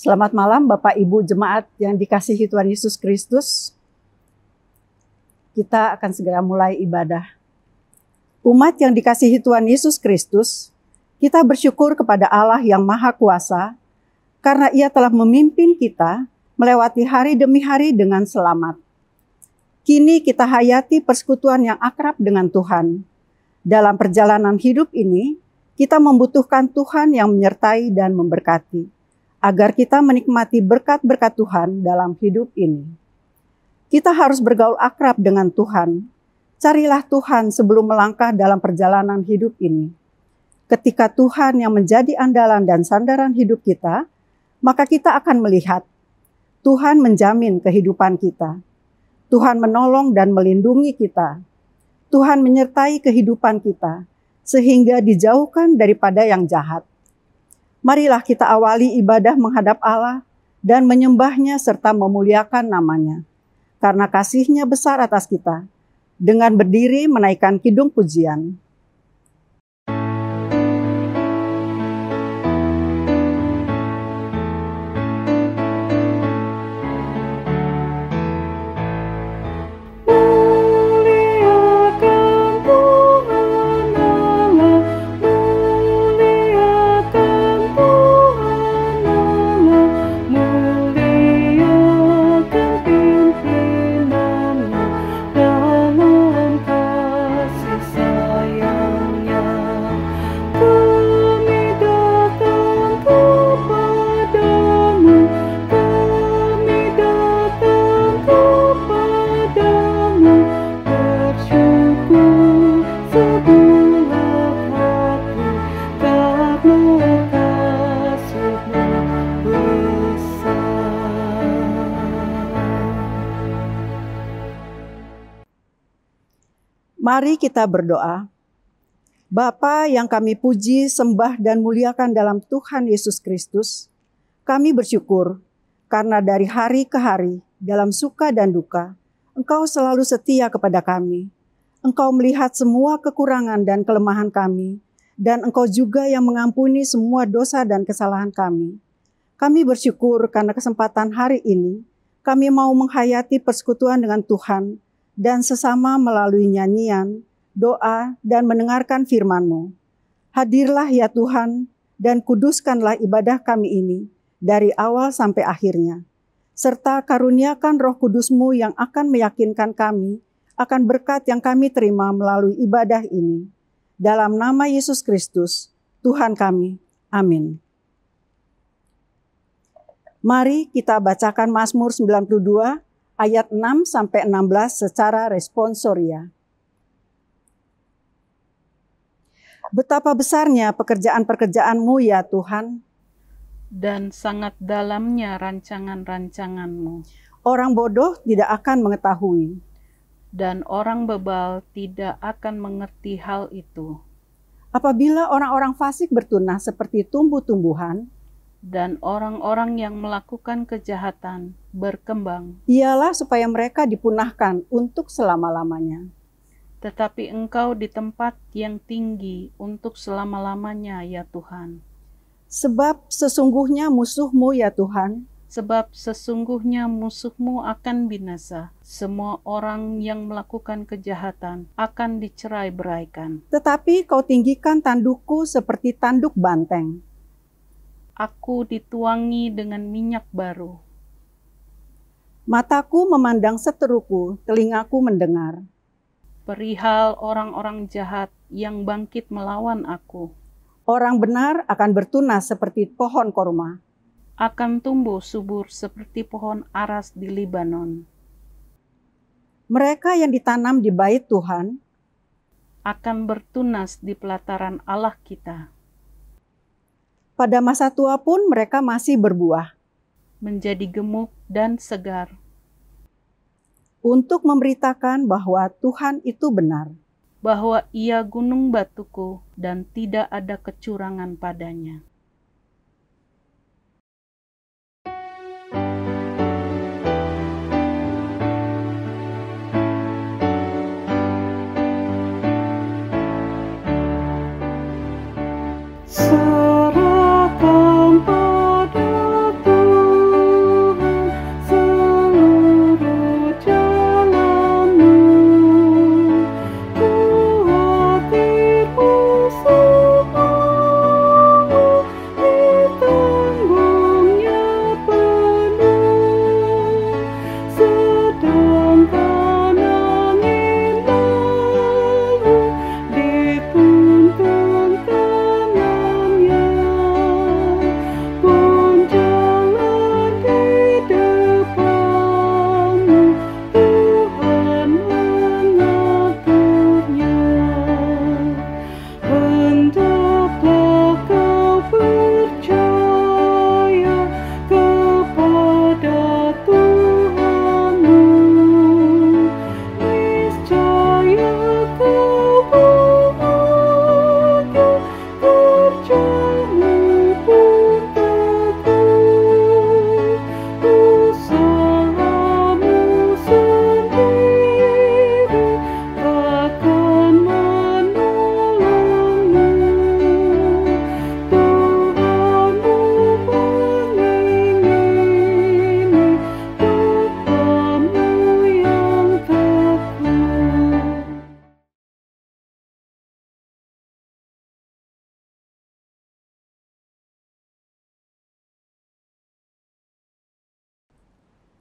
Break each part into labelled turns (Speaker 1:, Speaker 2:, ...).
Speaker 1: Selamat malam Bapak Ibu Jemaat yang dikasihi Tuhan Yesus Kristus. Kita akan segera mulai ibadah. Umat yang dikasihi Tuhan Yesus Kristus, kita bersyukur kepada Allah yang Maha Kuasa karena Ia telah memimpin kita melewati hari demi hari dengan selamat. Kini kita hayati persekutuan yang akrab dengan Tuhan. Dalam perjalanan hidup ini, kita membutuhkan Tuhan yang menyertai dan memberkati, agar kita menikmati berkat-berkat Tuhan dalam hidup ini. Kita harus bergaul akrab dengan Tuhan. Carilah Tuhan sebelum melangkah dalam perjalanan hidup ini. Ketika Tuhan yang menjadi andalan dan sandaran hidup kita, maka kita akan melihat Tuhan menjamin kehidupan kita. Tuhan menolong dan melindungi kita. Tuhan menyertai kehidupan kita, sehingga dijauhkan daripada yang jahat. Marilah kita awali ibadah menghadap Allah dan menyembahnya serta memuliakan namanya. Karena kasih-Nya besar atas kita, dengan berdiri menaikkan kidung pujian. Mari kita berdoa. Bapa yang kami puji, sembah, dan muliakan dalam Tuhan Yesus Kristus, kami bersyukur karena dari hari ke hari, dalam suka dan duka, Engkau selalu setia kepada kami. Engkau melihat semua kekurangan dan kelemahan kami, dan Engkau juga yang mengampuni semua dosa dan kesalahan kami. Kami bersyukur karena kesempatan hari ini, kami mau menghayati persekutuan dengan Tuhan, dan sesama melalui nyanyian, doa, dan mendengarkan firman-Mu. Hadirlah ya Tuhan, dan kuduskanlah ibadah kami ini, dari awal sampai akhirnya. Serta karuniakan Roh Kudus-Mu yang akan meyakinkan kami, akan berkat yang kami terima melalui ibadah ini. Dalam nama Yesus Kristus, Tuhan kami. Amin. Mari kita bacakan Mazmur 92, ayat 6-16 secara responsoria. Betapa besarnya pekerjaan-pekerjaan-Mu ya Tuhan,
Speaker 2: dan sangat dalamnya rancangan-rancangan-Mu.
Speaker 1: Orang bodoh tidak akan mengetahui,
Speaker 2: dan orang bebal tidak akan mengerti hal itu.
Speaker 1: Apabila orang-orang fasik bertunah seperti tumbuh-tumbuhan,
Speaker 2: dan orang-orang yang melakukan kejahatan berkembang,
Speaker 1: ialah supaya mereka dipunahkan untuk selama-lamanya.
Speaker 2: Tetapi Engkau di tempat yang tinggi untuk selama-lamanya ya Tuhan.
Speaker 1: Sebab sesungguhnya musuh-Mu ya Tuhan,
Speaker 2: Sebab sesungguhnya musuh-Mu akan binasa. Semua orang yang melakukan kejahatan akan dicerai-beraikan.
Speaker 1: tetapi Kau tinggikan tandukku seperti tanduk banteng.
Speaker 2: Aku dituangi dengan minyak baru.
Speaker 1: Mataku memandang seteruku, telingaku mendengar.
Speaker 2: Perihal orang-orang jahat yang bangkit melawan aku.
Speaker 1: Orang benar akan bertunas seperti pohon korma,
Speaker 2: Akan tumbuh subur seperti pohon aras di Libanon.
Speaker 1: mereka yang ditanam di bait Tuhan
Speaker 2: Akan bertunas di pelataran Allah kita.
Speaker 1: pada masa tua pun mereka masih berbuah,
Speaker 2: Menjadi gemuk dan segar.
Speaker 1: untuk memberitakan bahwa Tuhan itu benar.
Speaker 2: Bahwa Ia gunung batuku dan tidak ada kecurangan padanya.
Speaker 3: Serahkan padaku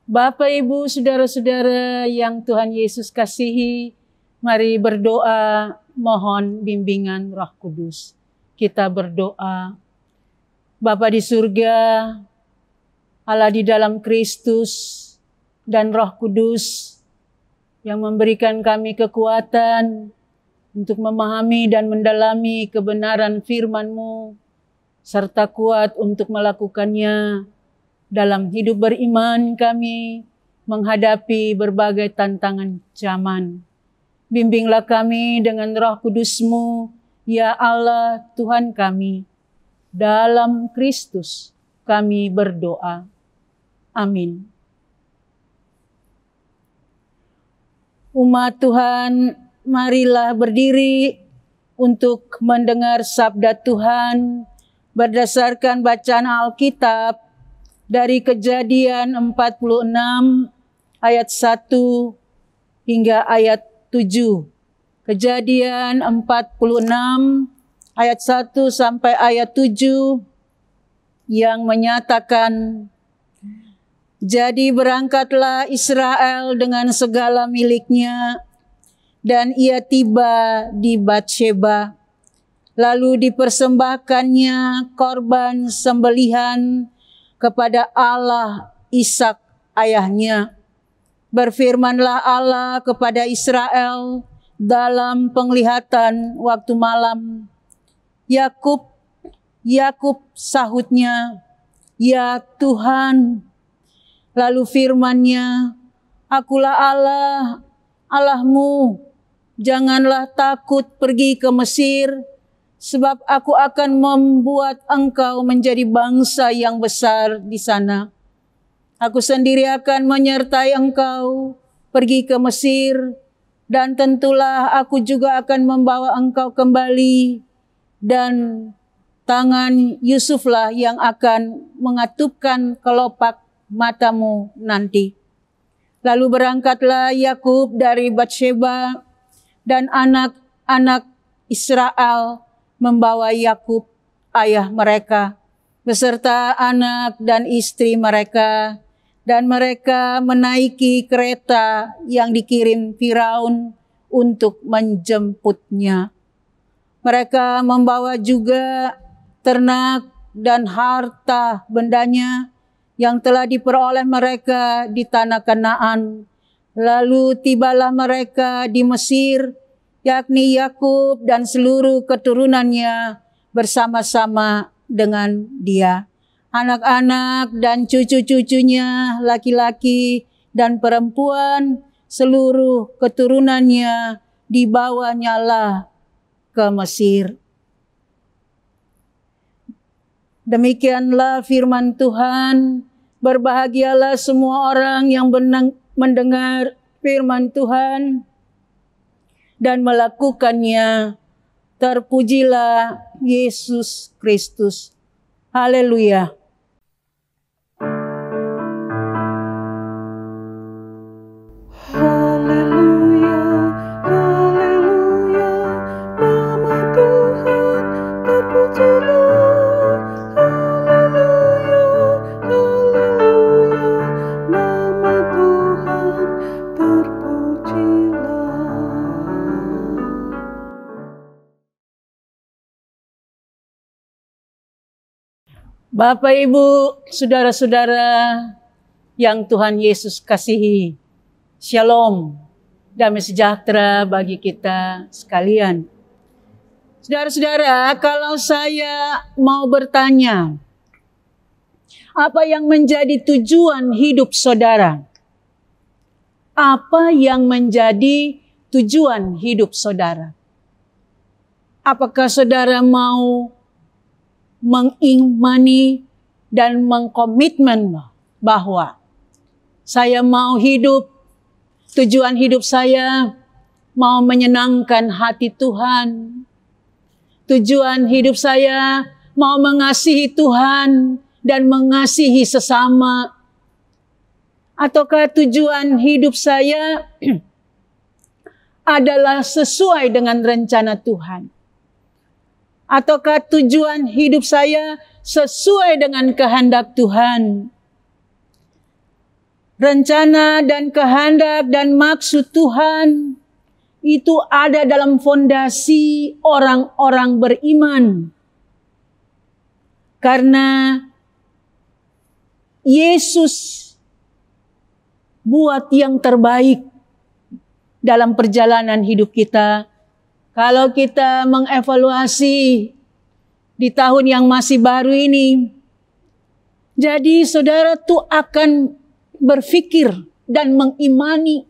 Speaker 3: Bapak, Ibu, saudara-saudara yang Tuhan Yesus kasihi, mari berdoa mohon bimbingan Roh Kudus. Kita berdoa. Bapa di surga, Allah di dalam Kristus dan Roh Kudus yang memberikan kami kekuatan untuk memahami dan mendalami kebenaran firman-Mu, serta kuat untuk melakukannya dalam hidup beriman kami menghadapi berbagai tantangan zaman. Bimbinglah kami dengan Roh Kudus-Mu, ya Allah Tuhan kami. Dalam Kristus kami berdoa. Amin. Umat Tuhan, marilah berdiri untuk mendengar sabda Tuhan berdasarkan bacaan Alkitab dari Kejadian 46 ayat 1 hingga ayat 7. Kejadian 46 ayat 1 sampai ayat 7 yang menyatakan, jadi berangkatlah Israel dengan segala miliknya, dan ia tiba di Batsheba. Lalu dipersembahkannya korban sembelihan kepada Allah Ishak ayahnya. Berfirmanlah Allah kepada Israel dalam penglihatan waktu malam. Yakub, Yakub, sahutnya, ya Tuhan. Lalu firman-Nya, akulah Allah, Allahmu. Janganlah takut pergi ke Mesir, sebab aku akan membuat engkau menjadi bangsa yang besar di sana. Aku sendiri akan menyertai engkau pergi ke Mesir, dan tentulah aku juga akan membawa engkau kembali, dan tangan Yusuflah yang akan mengatupkan kelopak matamu nanti. Lalu berangkatlah Yakub dari Batsheba, dan anak-anak Israel membawa Yakub ayah mereka beserta anak dan istri mereka, dan mereka menaiki kereta yang dikirim Firaun untuk menjemputnya. Mereka membawa juga ternak dan harta bendanya yang telah diperoleh mereka di tanah Kanaan. Lalu tibalah mereka di Mesir, yakni Yakub dan seluruh keturunannya bersama-sama dengan dia. Anak-anak dan cucu-cucunya, laki-laki dan perempuan, seluruh keturunannya dibawanyalah ke Mesir. Demikianlah firman Tuhan. Berbahagialah semua orang yang mendengar firman Tuhan dan melakukannya. Terpujilah Yesus Kristus. Haleluya.
Speaker 4: Haleluya, haleluya, nama Tuhan terpujilah. Haleluya, haleluya, nama Tuhan terpujilah.
Speaker 3: Bapak, Ibu, saudara-saudara yang Tuhan Yesus kasihi, Shalom, damai sejahtera bagi kita sekalian. Saudara-saudara, kalau saya mau bertanya, apa yang menjadi tujuan hidup saudara? Apa yang menjadi tujuan hidup saudara? Apakah saudara mau mengimani dan mengkomitmen bahwa saya mau hidup, tujuan hidup saya mau menyenangkan hati Tuhan. Tujuan hidup saya mau mengasihi Tuhan dan mengasihi sesama. Ataukah tujuan hidup saya adalah sesuai dengan rencana Tuhan? Ataukah tujuan hidup saya sesuai dengan kehendak Tuhan? rencana dan kehendak dan maksud Tuhan itu ada dalam fondasi orang-orang beriman. Karena Yesus buat yang terbaik dalam perjalanan hidup kita. Kalau kita mengevaluasi di tahun yang masih baru ini, jadi saudara tuh akan berpikir dan mengimani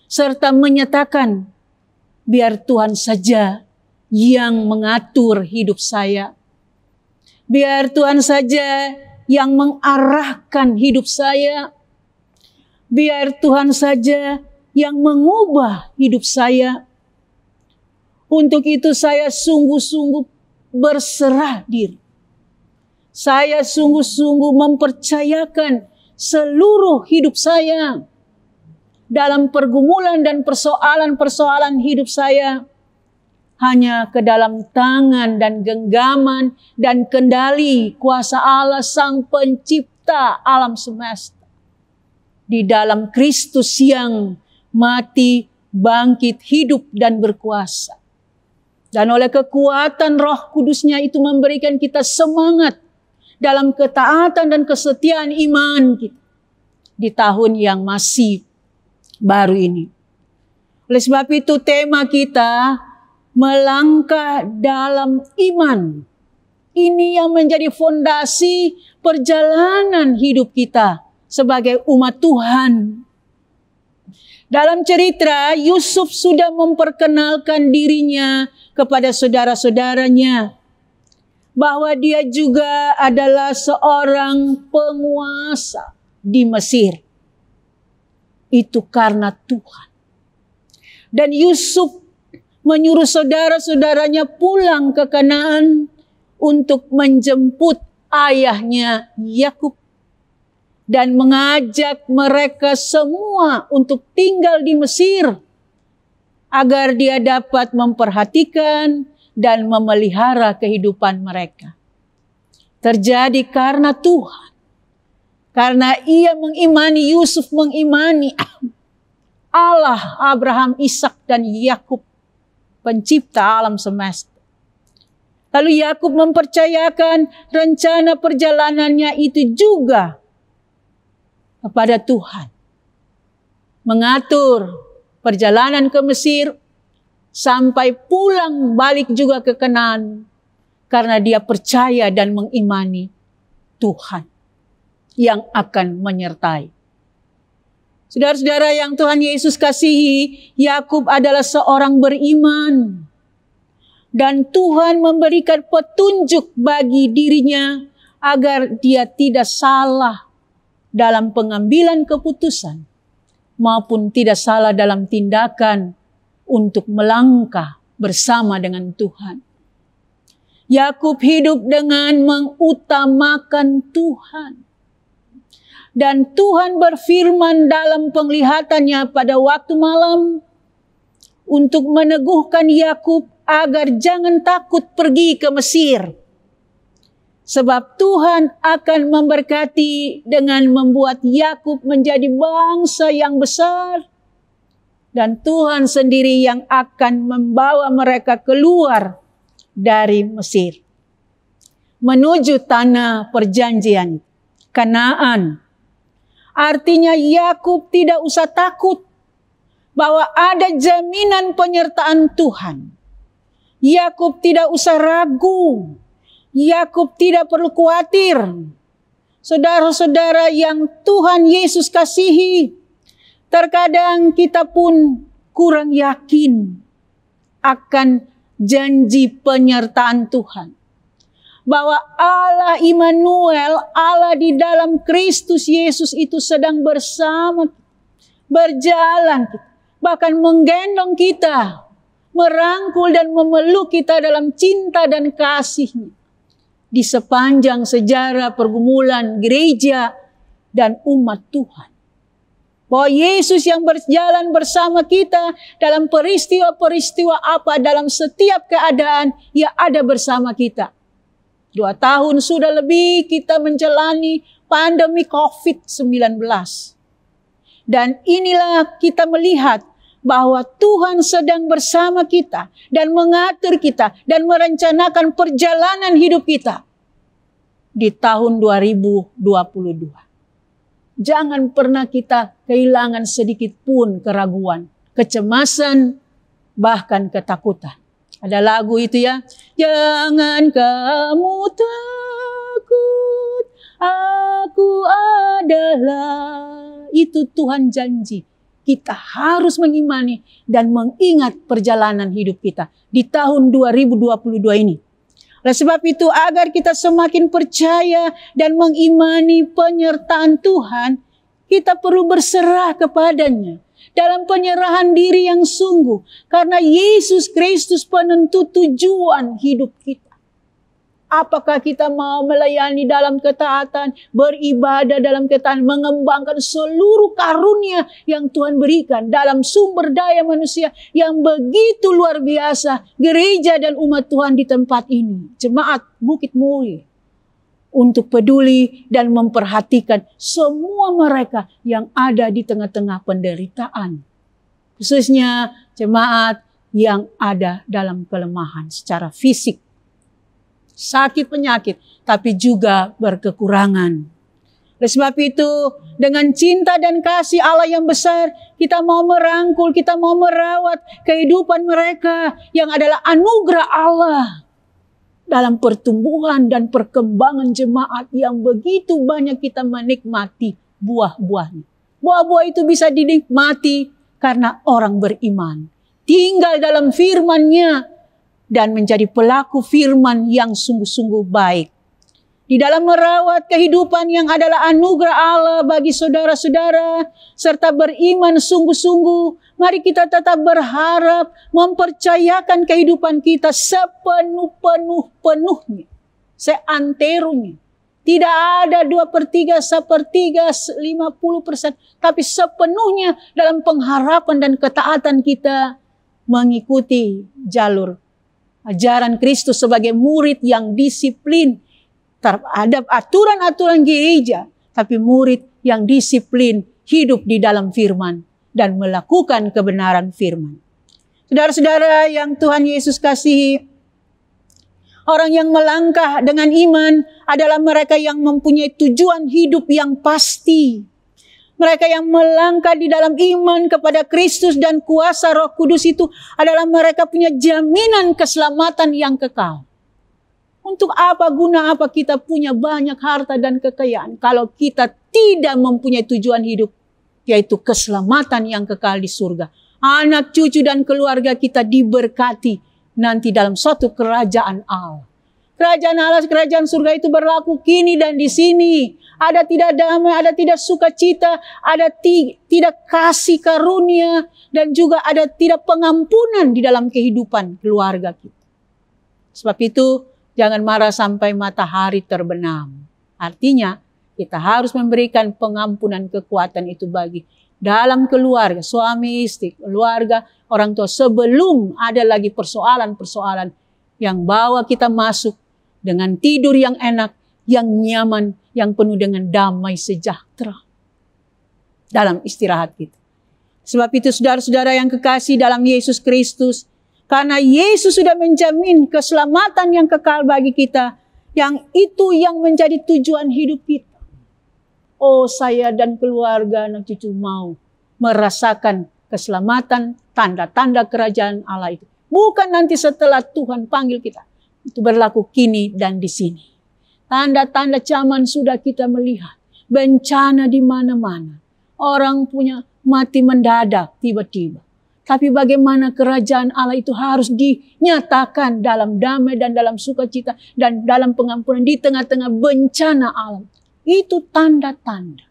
Speaker 3: serta menyatakan, biar Tuhan saja yang mengatur hidup saya. Biar Tuhan saja yang mengarahkan hidup saya. Biar Tuhan saja yang mengubah hidup saya. Untuk itu saya sungguh-sungguh berserah diri. Saya sungguh-sungguh mempercayakan seluruh hidup saya dalam pergumulan dan persoalan-persoalan hidup saya hanya ke dalam tangan dan genggaman dan kendali kuasa Allah Sang Pencipta alam semesta. Di dalam Kristus yang mati, bangkit, hidup dan berkuasa. Dan oleh kekuatan Roh Kudus-Nya itu memberikan kita semangat dalam ketaatan dan kesetiaan iman kita di tahun yang masih baru ini. Oleh sebab itu tema kita melangkah dalam iman. Ini yang menjadi fondasi perjalanan hidup kita sebagai umat Tuhan. Dalam cerita, Yusuf sudah memperkenalkan dirinya kepada saudara-saudaranya bahwa dia juga adalah seorang penguasa di Mesir. Itu karena Tuhan. Dan Yusuf menyuruh saudara-saudaranya pulang ke Kanaan untuk menjemput ayahnya Yakub dan mengajak mereka semua untuk tinggal di Mesir agar dia dapat memperhatikan dan memelihara kehidupan mereka. Terjadi karena Tuhan. Karena ia mengimani, Yusuf mengimani Allah, Abraham, Ishak dan Yakub, pencipta alam semesta. Lalu Yakub mempercayakan rencana perjalanannya itu juga kepada Tuhan. Mengatur perjalanan ke Mesir sampai pulang balik juga ke Kanaan karena dia percaya dan mengimani Tuhan yang akan menyertai. Saudara-saudara yang Tuhan Yesus kasihi, Yakub adalah seorang beriman. Dan Tuhan memberikan petunjuk bagi dirinya agar dia tidak salah dalam pengambilan keputusan maupun tidak salah dalam tindakan untuk melangkah bersama dengan Tuhan. Yakub hidup dengan mengutamakan Tuhan. Dan Tuhan berfirman dalam penglihatannya pada waktu malam untuk meneguhkan Yakub agar jangan takut pergi ke Mesir. Sebab Tuhan akan memberkati dengan membuat Yakub menjadi bangsa yang besar. Dan Tuhan sendiri yang akan membawa mereka keluar dari Mesir. Menuju tanah perjanjian, Kanaan. Artinya Yakub tidak usah takut bahwa ada jaminan penyertaan Tuhan. Yakub tidak usah ragu. Yakub tidak perlu khawatir. Saudara-saudara yang Tuhan Yesus kasihi, terkadang kita pun kurang yakin akan janji penyertaan Tuhan. Bahwa Allah Immanuel, Allah di dalam Kristus Yesus itu sedang bersama kita, berjalan kita, bahkan menggendong kita, merangkul dan memeluk kita dalam cinta dan kasih-Nya. Di sepanjang sejarah pergumulan gereja dan umat Tuhan. Bahwa Yesus yang berjalan bersama kita dalam peristiwa-peristiwa apa, dalam setiap keadaan, Ia ada bersama kita. 2 tahun sudah lebih kita menjalani pandemi COVID-19. Dan inilah kita melihat bahwa Tuhan sedang bersama kita dan mengatur kita dan merencanakan perjalanan hidup kita di tahun 2022. Jangan pernah kita kehilangan sedikit pun keraguan, kecemasan, bahkan ketakutan. Ada lagu itu ya, jangan kamu takut, aku adalah. Itu Tuhan janji. Kita harus mengimani dan mengingat perjalanan hidup kita di tahun 2022 ini. Oleh sebab itu, agar kita semakin percaya dan mengimani penyertaan Tuhan, kita perlu berserah kepadanya dalam penyerahan diri yang sungguh. Karena Yesus Kristus penentu tujuan hidup kita. Apakah kita mau melayani dalam ketaatan, beribadah dalam ketaatan, mengembangkan seluruh karunia yang Tuhan berikan dalam sumber daya manusia yang begitu luar biasa, gereja dan umat Tuhan di tempat ini, jemaat Bukit Muri, untuk peduli dan memperhatikan semua mereka yang ada di tengah-tengah penderitaan, khususnya jemaat yang ada dalam kelemahan secara fisik, sakit penyakit, tapi juga berkekurangan. Oleh sebab itu, dengan cinta dan kasih Allah yang besar, kita mau merangkul, kita mau merawat kehidupan mereka yang adalah anugerah Allah dalam pertumbuhan dan perkembangan jemaat yang begitu banyak kita menikmati buah-buahnya. Buah-buah itu bisa dinikmati karena orang beriman, tinggal dalam firman-Nya, dan menjadi pelaku firman yang sungguh-sungguh baik. Di dalam merawat kehidupan yang adalah anugerah Allah bagi saudara-saudara, serta beriman sungguh-sungguh, mari kita tetap berharap mempercayakan kehidupan kita sepenuh-penuhnya, seanterunya. Tidak ada 2/3, 1/3, 50%, tapi sepenuhnya dalam pengharapan dan ketaatan kita mengikuti jalur ajaran Kristus sebagai murid yang disiplin terhadap aturan-aturan gereja, tapi murid yang disiplin hidup di dalam firman dan melakukan kebenaran firman. Saudara-saudara yang Tuhan Yesus kasihi, orang yang melangkah dengan iman adalah mereka yang mempunyai tujuan hidup yang pasti. Mereka yang melangkah di dalam iman kepada Kristus dan kuasa Roh Kudus itu adalah mereka punya jaminan keselamatan yang kekal. Untuk apa, guna apa kita punya banyak harta dan kekayaan kalau kita tidak mempunyai tujuan hidup, yaitu keselamatan yang kekal di surga. Anak, cucu, dan keluarga kita diberkati nanti dalam suatu kerajaan Allah. Kerajaan Allah, kerajaan surga itu berlaku kini dan di sini. Ada tidak damai, ada tidak sukacita, ada tidak kasih karunia, dan juga ada tidak pengampunan di dalam kehidupan keluarga kita. Sebab itu, jangan marah sampai matahari terbenam. Artinya, kita harus memberikan pengampunan kekuatan itu bagi dalam keluarga, suami istri, keluarga, orang tua, sebelum ada lagi persoalan-persoalan yang bawa kita masuk dengan tidur yang enak, yang nyaman, yang penuh dengan damai sejahtera dalam istirahat kita. Sebab itu saudara-saudara yang kekasih dalam Yesus Kristus, karena Yesus sudah menjamin keselamatan yang kekal bagi kita, yang itu yang menjadi tujuan hidup kita. Oh, saya dan keluarga anak cucu mau merasakan keselamatan, tanda-tanda kerajaan Allah itu. Bukan nanti setelah Tuhan panggil kita. Itu berlaku kini dan di sini. Tanda-tanda zaman sudah kita melihat. Bencana di mana-mana. Orang punya mati mendadak tiba-tiba. Tapi bagaimana kerajaan Allah itu harus dinyatakan dalam damai dan dalam sukacita dan dalam pengampunan di tengah-tengah bencana alam. Itu tanda-tanda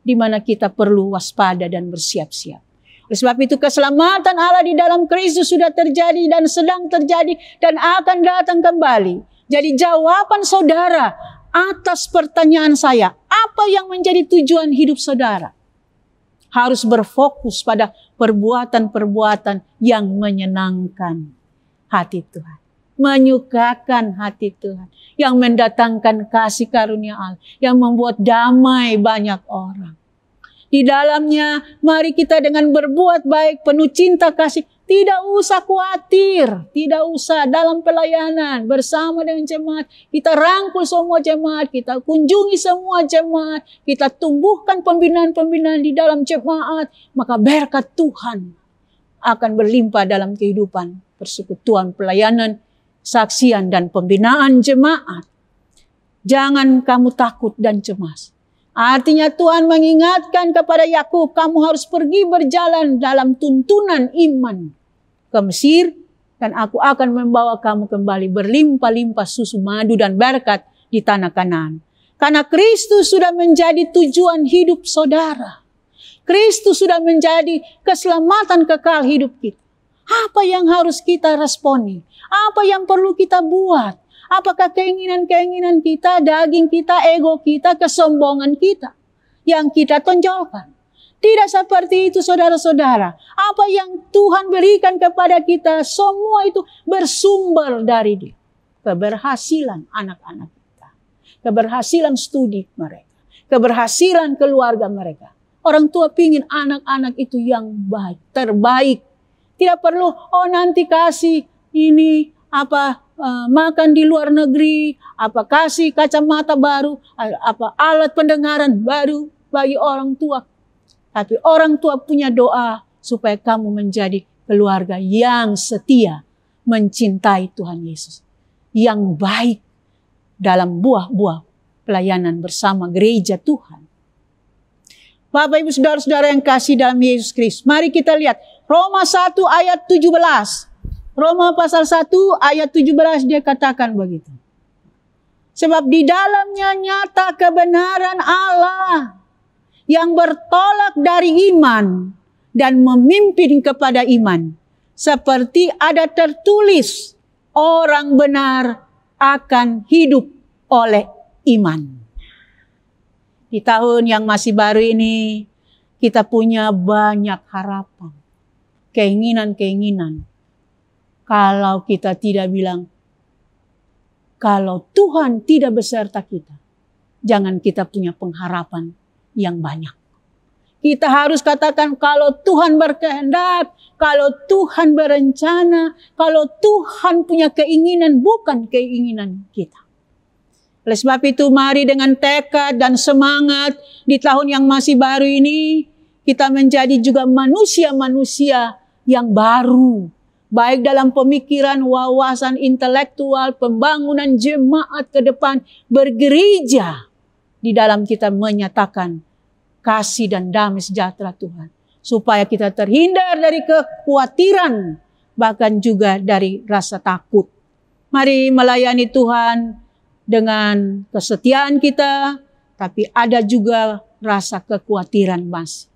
Speaker 3: di mana kita perlu waspada dan bersiap-siap. Oleh sebab itu keselamatan Allah di dalam Kristus sudah terjadi dan sedang terjadi dan akan datang kembali. Jadi jawaban saudara atas pertanyaan saya, apa yang menjadi tujuan hidup saudara? Harus berfokus pada perbuatan-perbuatan yang menyenangkan hati Tuhan. Menyukakan hati Tuhan. Yang mendatangkan kasih karunia Allah. Yang membuat damai banyak orang. Di dalamnya mari kita dengan berbuat baik, penuh cinta kasih. Tidak usah khawatir, tidak usah dalam pelayanan bersama dengan jemaat. Kita rangkul semua jemaat, kita kunjungi semua jemaat, kita tumbuhkan pembinaan-pembinaan di dalam jemaat. Maka berkat Tuhan akan berlimpah dalam kehidupan persekutuan, pelayanan, saksian, dan pembinaan jemaat. Jangan kamu takut dan cemas. Artinya Tuhan mengingatkan kepada Yakub, kamu harus pergi berjalan dalam tuntunan iman ke Mesir, dan aku akan membawa kamu kembali berlimpah-limpah susu, madu, dan berkat di tanah Kanaan. Karena Kristus sudah menjadi tujuan hidup saudara. Kristus sudah menjadi keselamatan kekal hidup kita. Apa yang harus kita responi? Apa yang perlu kita buat? Apakah keinginan-keinginan kita, daging kita, ego kita, kesombongan kita yang kita tonjolkan? Tidak seperti itu saudara-saudara. Apa yang Tuhan berikan kepada kita, semua itu bersumber dari Dia. Keberhasilan anak-anak kita. Keberhasilan studi mereka. Keberhasilan keluarga mereka. Orang tua pingin anak-anak itu yang baik, terbaik. Tidak perlu, nanti kasih ini makan di luar negeri, kasih kacamata baru, alat pendengaran baru bagi orang tua. Tapi orang tua punya doa supaya kamu menjadi keluarga yang setia, mencintai Tuhan Yesus, yang baik dalam buah-buah pelayanan bersama gereja Tuhan. Bapak Ibu Saudara-saudara yang kasih dalam Yesus Kristus, mari kita lihat Roma 1 ayat 17. Roma pasal 1 ayat 17 dia katakan begitu. Sebab di dalamnya nyata kebenaran Allah yang bertolak dari iman dan memimpin kepada iman. Seperti ada tertulis, orang benar akan hidup oleh iman. Di tahun yang masih baru ini kita punya banyak harapan, keinginan-keinginan. Kalau kita tidak bilang, kalau Tuhan tidak beserta kita, jangan kita punya pengharapan yang banyak. Kita harus katakan kalau Tuhan berkehendak, kalau Tuhan berencana, kalau Tuhan punya keinginan, bukan keinginan kita. Oleh sebab itu mari dengan tekad dan semangat di tahun yang masih baru ini, kita menjadi juga manusia-manusia yang baru. Baik dalam pemikiran, wawasan intelektual, pembangunan jemaat ke depan, bergereja. Di dalam kita menyatakan kasih dan damai sejahtera Tuhan. Supaya kita terhindar dari kekhawatiran, bahkan juga dari rasa takut. Mari melayani Tuhan dengan kesetiaan kita, tapi ada juga rasa kekhawatiran masih.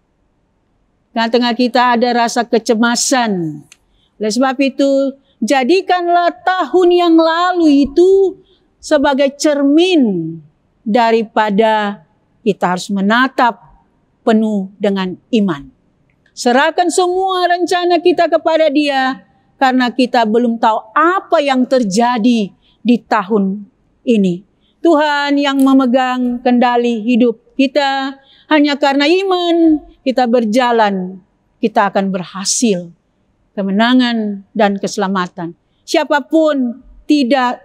Speaker 3: Tengah-tengah kita ada rasa kecemasan. Oleh sebab itu, jadikanlah tahun yang lalu itu sebagai cermin daripada kita harus menatap penuh dengan iman. Serahkan semua rencana kita kepada Dia, karena kita belum tahu apa yang terjadi di tahun ini. Tuhan yang memegang kendali hidup kita, hanya karena iman kita berjalan, kita akan berhasil. Kemenangan dan keselamatan. Siapapun tidak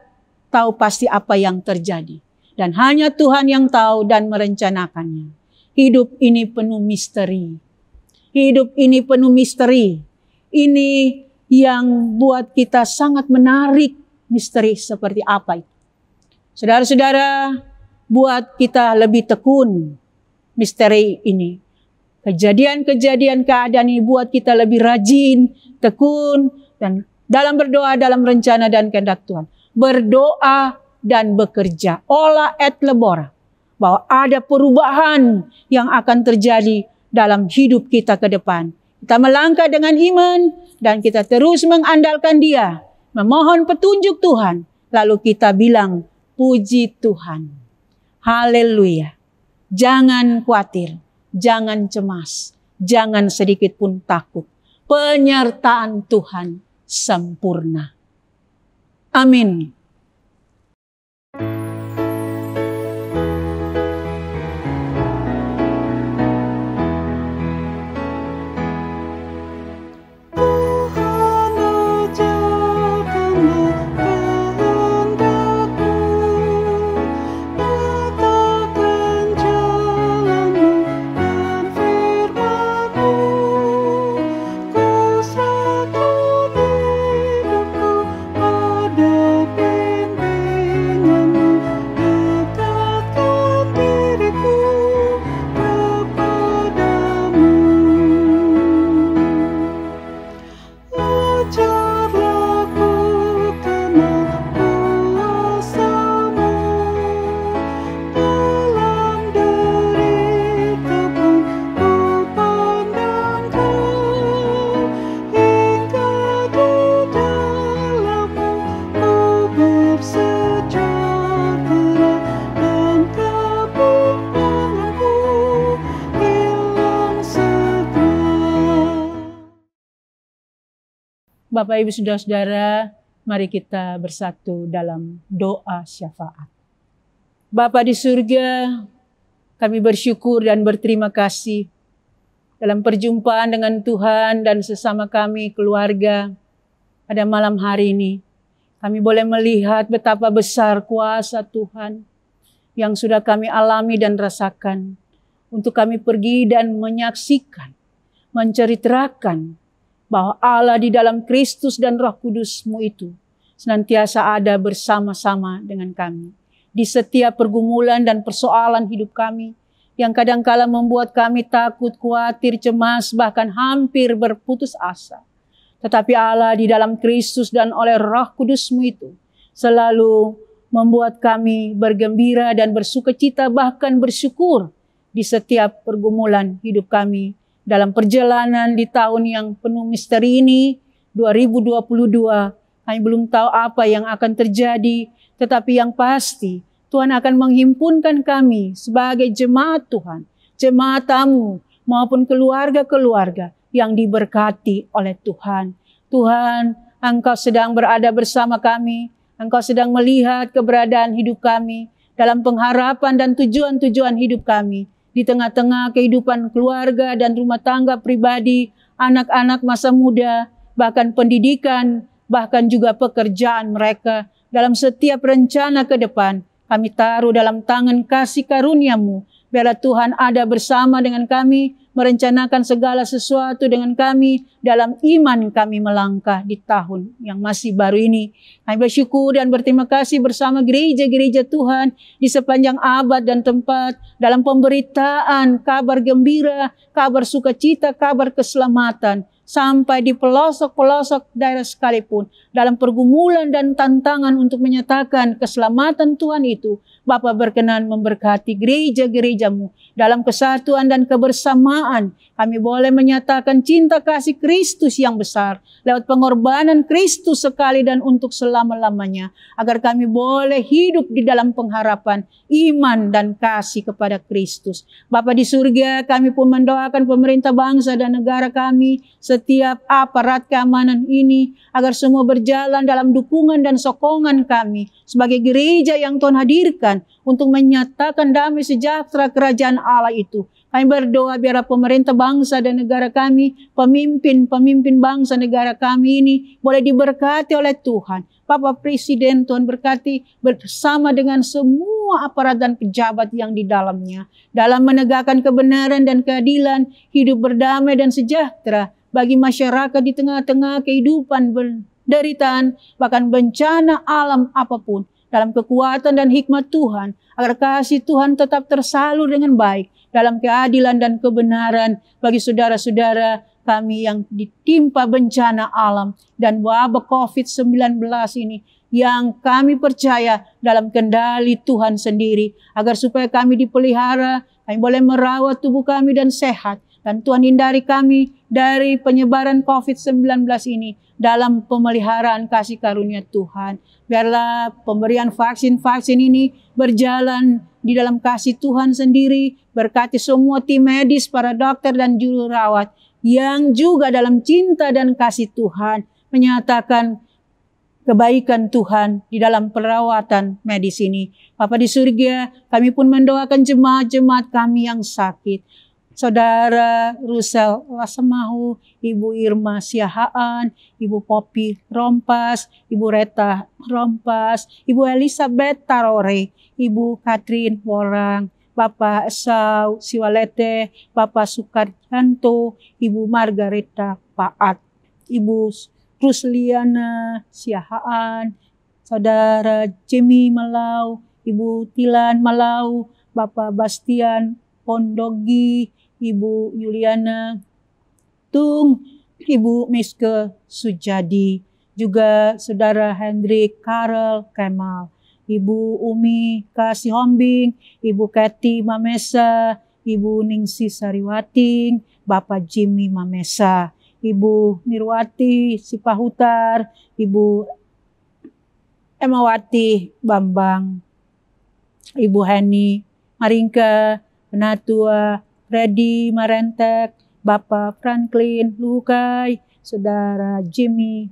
Speaker 3: tahu pasti apa yang terjadi. Dan hanya Tuhan yang tahu dan merencanakannya. Hidup ini penuh misteri. Hidup ini penuh misteri. Ini yang buat kita sangat menarik misteri seperti apa itu. Saudara-saudara, buat kita lebih tekun misteri ini. Kejadian-kejadian keadaan ini buat kita lebih rajin, tekun, dan dalam berdoa, dalam rencana dan kehendak Tuhan. Berdoa dan bekerja. Olah et labora. Bahwa ada perubahan yang akan terjadi dalam hidup kita ke depan. Kita melangkah dengan iman dan kita terus mengandalkan Dia. Memohon petunjuk Tuhan. Lalu kita bilang, puji Tuhan. Haleluya. Jangan khawatir. Jangan cemas, jangan sedikit pun takut. Penyertaan Tuhan sempurna. Amin. Bapak Ibu Saudara-saudara, mari kita bersatu dalam doa syafaat. Bapa di surga, kami bersyukur dan berterima kasih dalam perjumpaan dengan Tuhan dan sesama kami keluarga pada malam hari ini. Kami boleh melihat betapa besar kuasa Tuhan yang sudah kami alami dan rasakan. Untuk kami pergi dan menyaksikan, menceritakan bahwa Allah di dalam Kristus dan Roh Kudus-Mu itu senantiasa ada bersama-sama dengan kami. Di setiap pergumulan dan persoalan hidup kami, yang kadangkala membuat kami takut, khawatir, cemas, bahkan hampir berputus asa. Tetapi Allah di dalam Kristus dan oleh Roh Kudus-Mu itu selalu membuat kami bergembira dan bersukacita, bahkan bersyukur di setiap pergumulan hidup kami. Dalam perjalanan di tahun yang penuh misteri ini, 2022, kami belum tahu apa yang akan terjadi, tetapi yang pasti Tuhan akan menghimpunkan kami sebagai jemaat Tuhan, jemaat tamu maupun keluarga-keluarga yang diberkati oleh Tuhan. Tuhan, Engkau sedang berada bersama kami, Engkau sedang melihat keberadaan hidup kami dalam pengharapan dan tujuan-tujuan hidup kami di tengah-tengah kehidupan keluarga dan rumah tangga pribadi, anak-anak masa muda, bahkan pendidikan, bahkan juga pekerjaan mereka. Dalam setiap rencana ke depan, kami taruh dalam tangan kasih karunia-Mu. Biarlah Tuhan ada bersama dengan kami, merencanakan segala sesuatu dengan kami, dalam iman kami melangkah di tahun yang masih baru ini. Kami bersyukur dan berterima kasih bersama gereja-gereja Tuhan di sepanjang abad dan tempat, dalam pemberitaan kabar gembira, kabar sukacita, kabar keselamatan, sampai di pelosok-pelosok daerah sekalipun, dalam pergumulan dan tantangan untuk menyatakan keselamatan Tuhan itu, Bapa berkenan memberkati gereja-gereja-Mu dalam kesatuan dan kebersamaan. Kami boleh menyatakan cinta kasih Kristus yang besar lewat pengorbanan Kristus sekali dan untuk selama-lamanya, agar kami boleh hidup di dalam pengharapan, iman dan kasih kepada Kristus. Bapa di surga, kami pun mendoakan pemerintah bangsa dan negara kami, setiap aparat keamanan ini, agar semua berjalan dalam dukungan dan sokongan kami sebagai gereja yang Tuhan hadirkan untuk menyatakan damai sejahtera kerajaan Allah itu. Kami berdoa biarlah pemerintah bangsa dan negara kami, pemimpin bangsa negara kami ini boleh diberkati oleh Tuhan. Bapak Presiden, Tuhan berkati bersama dengan semua aparat dan pejabat yang di dalamnya, dalam menegakkan kebenaran dan keadilan, hidup berdamai dan sejahtera bagi masyarakat di tengah-tengah kehidupan penderitaan, bahkan bencana alam apapun, dalam kekuatan dan hikmat Tuhan, agar kasih Tuhan tetap tersalur dengan baik dalam keadilan dan kebenaran bagi saudara-saudara kami yang ditimpa bencana alam dan wabah COVID-19 ini, yang kami percaya dalam kendali Tuhan sendiri, agar supaya kami dipelihara, kami boleh merawat tubuh kami dan sehat, dan Tuhan hindari kami dari penyebaran COVID-19 ini dalam pemeliharaan kasih karunia Tuhan. Biarlah pemberian vaksin-vaksin ini berjalan di dalam kasih Tuhan sendiri. Berkati semua tim medis, para dokter dan juru rawat yang juga dalam cinta dan kasih Tuhan menyatakan kebaikan Tuhan di dalam perawatan medis ini. Bapa di surga, kami pun mendoakan jemaat-jemaat kami yang sakit. Saudara Rusel Lasemahu, Ibu Irma Siahaan, Ibu Popi Rompas, Ibu Reta Rompas, Ibu Elizabeth Tarore, Ibu Katrin Worang, Bapak Esau Siwalete, Bapak Sukarjanto, Ibu Margareta Paat, Ibu Rusliana Siahaan, Saudara Jemi Malau, Ibu Tilan Malau, Bapak Bastian Pondogi, Ibu Yuliana Tung, Ibu Miske Sujadi, juga Saudara Hendrik Karel Kemal, Ibu Umi Kasihombing, Ibu Keti Mamesa, Ibu Ningsi Sariwating, Bapak Jimmy Mamesa, Ibu Nirwati Sipahutar, Ibu Emawati Bambang, Ibu Heni Maringka, Penatua Freddy Marentek, Bapak Franklin Lukai, Saudara Jimmy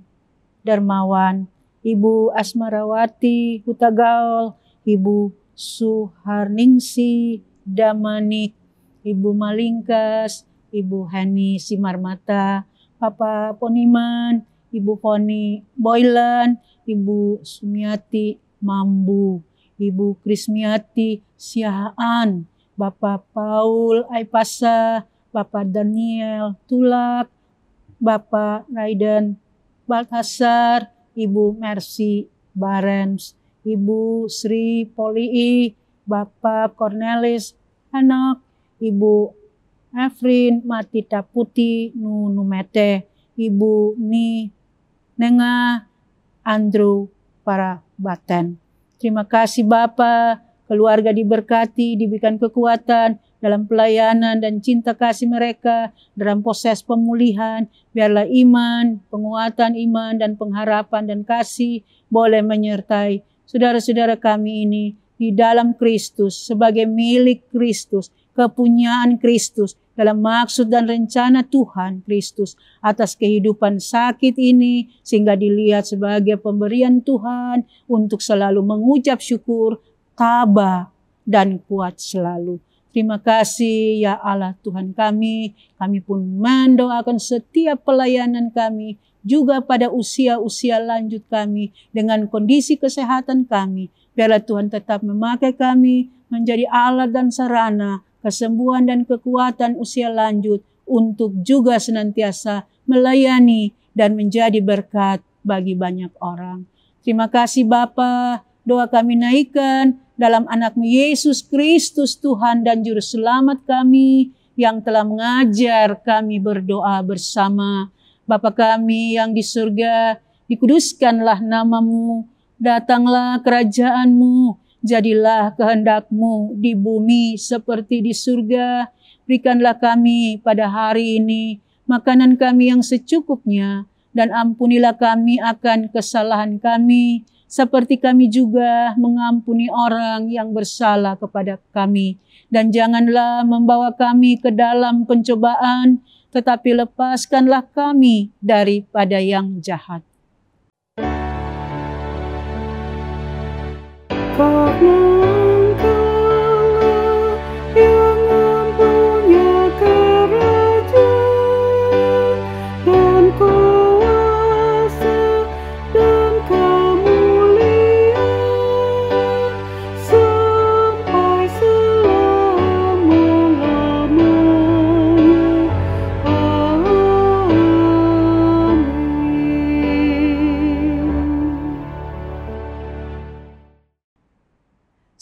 Speaker 3: Darmawan, Ibu Asmarawati Hutagaul, Ibu Suharningsi Damanik, Ibu Malingkas, Ibu Hani Simarmata, Papa Poniman, Ibu Poni Boylan, Ibu Sumiati Mambu, Ibu Krismiati Siahaan, Bapak Paul Aipasa, Bapak Daniel Tulak, Bapak Raiden Baltasar, Ibu Mercy Barens, Ibu Sri Polii, Bapak Cornelis Anak, Ibu Efrin Matita Putih Nunumete, Ibu Ni Nenga Andrew Parabaten. Terima kasih Bapak, keluarga diberkati, diberikan kekuatan dalam pelayanan dan cinta kasih mereka dalam proses pemulihan. Biarlah iman, penguatan iman dan pengharapan dan kasih boleh menyertai saudara-saudara kami ini di dalam Kristus, sebagai milik Kristus, kepunyaan Kristus, dalam maksud dan rencana Tuhan Kristus atas kehidupan sakit ini, sehingga dilihat sebagai pemberian Tuhan untuk selalu mengucap syukur, tabah, dan kuat selalu. Terima kasih ya Allah Tuhan kami pun mendoakan setiap pelayanan kami, juga pada usia-usia lanjut kami, dengan kondisi kesehatan kami. Biarlah Tuhan tetap memakai kami menjadi alat dan sarana kesembuhan dan kekuatan usia lanjut untuk juga senantiasa melayani dan menjadi berkat bagi banyak orang. Terima kasih Bapa, doa kami naikkan dalam anak-Mu Yesus Kristus Tuhan dan Juru Selamat kami yang telah mengajar kami berdoa bersama. Bapa kami yang di surga, dikuduskanlah nama-Mu, datanglah kerajaan-Mu, jadilah kehendak-Mu di bumi seperti di surga. Berikanlah kami pada hari ini makanan kami yang secukupnya, dan ampunilah kami akan kesalahan kami, seperti kami juga mengampuni orang yang bersalah kepada kami. Dan janganlah membawa kami ke dalam pencobaan, tetapi lepaskanlah kami daripada yang jahat.
Speaker 4: Karena Engkaulah yang mempunyai kerajaan dan kuasa dan kemuliaan sampai selama-lamanya. Amin.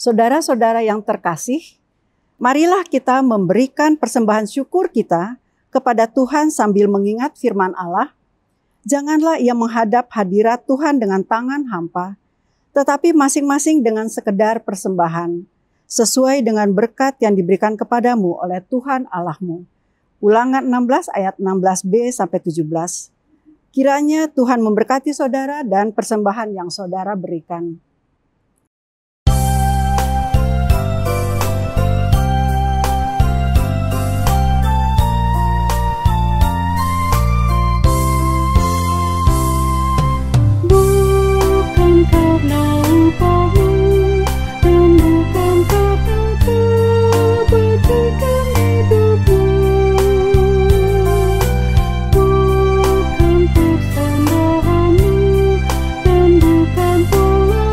Speaker 1: Saudara-saudara yang terkasih, marilah kita memberikan persembahan syukur kita kepada Tuhan sambil mengingat firman Allah. Janganlah ia menghadap hadirat Tuhan dengan tangan hampa, tetapi masing-masing dengan sekedar persembahan, sesuai dengan berkat yang diberikan kepadamu oleh Tuhan Allahmu. Ulangan 16 ayat 16b sampai 17. Kiranya Tuhan memberkati saudara dan persembahan yang saudara berikan.
Speaker 4: Bukan karena upahmu dan bukan karena kebajikan hidupmu, bukan persembahanmu dan bukan pula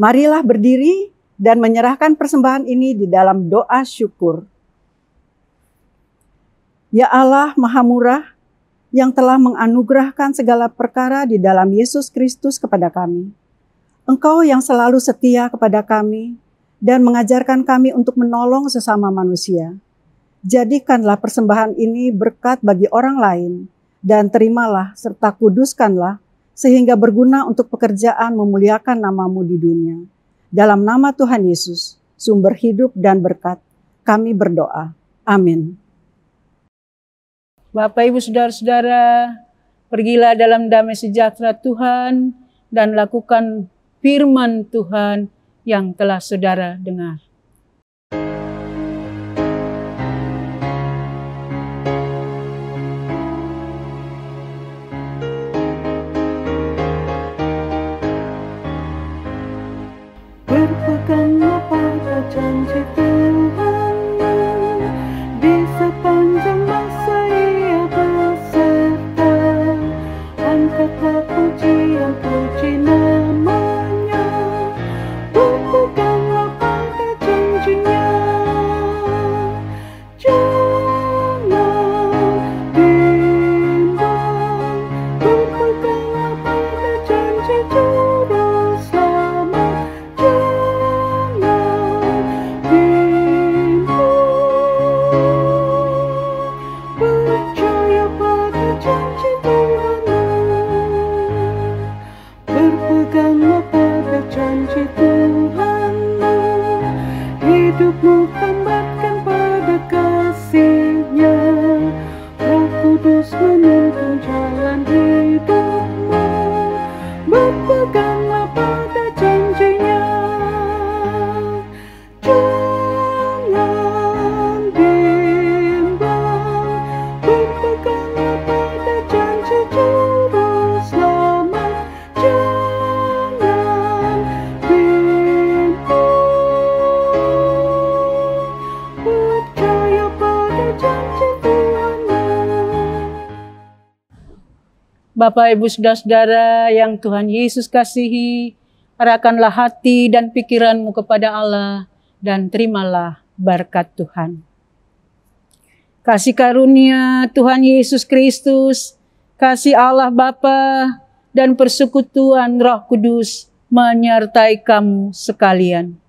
Speaker 1: Marilah berdiri dan menyerahkan persembahan ini di dalam doa syukur. Ya Allah Maha Murah, yang telah menganugerahkan segala perkara di dalam Yesus Kristus kepada kami. Engkau yang selalu setia kepada kami dan mengajarkan kami untuk menolong sesama manusia. Jadikanlah persembahan ini berkat bagi orang lain, dan terimalah serta kuduskanlah sehingga berguna untuk pekerjaan memuliakan nama-Mu di dunia. Dalam nama Tuhan Yesus, sumber hidup dan berkat, kami berdoa. Amin.
Speaker 3: Bapak, Ibu, Saudara-saudara, pergilah dalam damai sejahtera Tuhan dan lakukan firman Tuhan yang telah saudara dengar.
Speaker 4: Berpeganglah pada janji Tuhan-Mu, di sepanjang masa Ia beserta. Angkatlah pujian-puji nama-Nya, berpeganglah pada janji-Nya. Jangan bimbang, berpeganglah pada janji Juru Selamat. Percaya pada janji Tuhan-Mu, berpeganglah pada janji Tuhan-Mu. Hidupmu tambatkan pada kasih-Nya, Roh Kudus menuntun jalan hidupmu. Berpeganglah pada janji-Nya. Jangan bimbang, berpeganglah pada janji Juru Selamat. Jangan bimbang, percaya pada janji Tuhan-Mu.
Speaker 3: Bapak, Ibu, Saudara-saudara yang Tuhan Yesus kasihi, arahkanlah hati dan pikiranmu kepada Allah dan terimalah berkat Tuhan. Kasih karunia Tuhan Yesus Kristus, kasih Allah Bapa, dan persekutuan Roh Kudus menyertai kamu sekalian.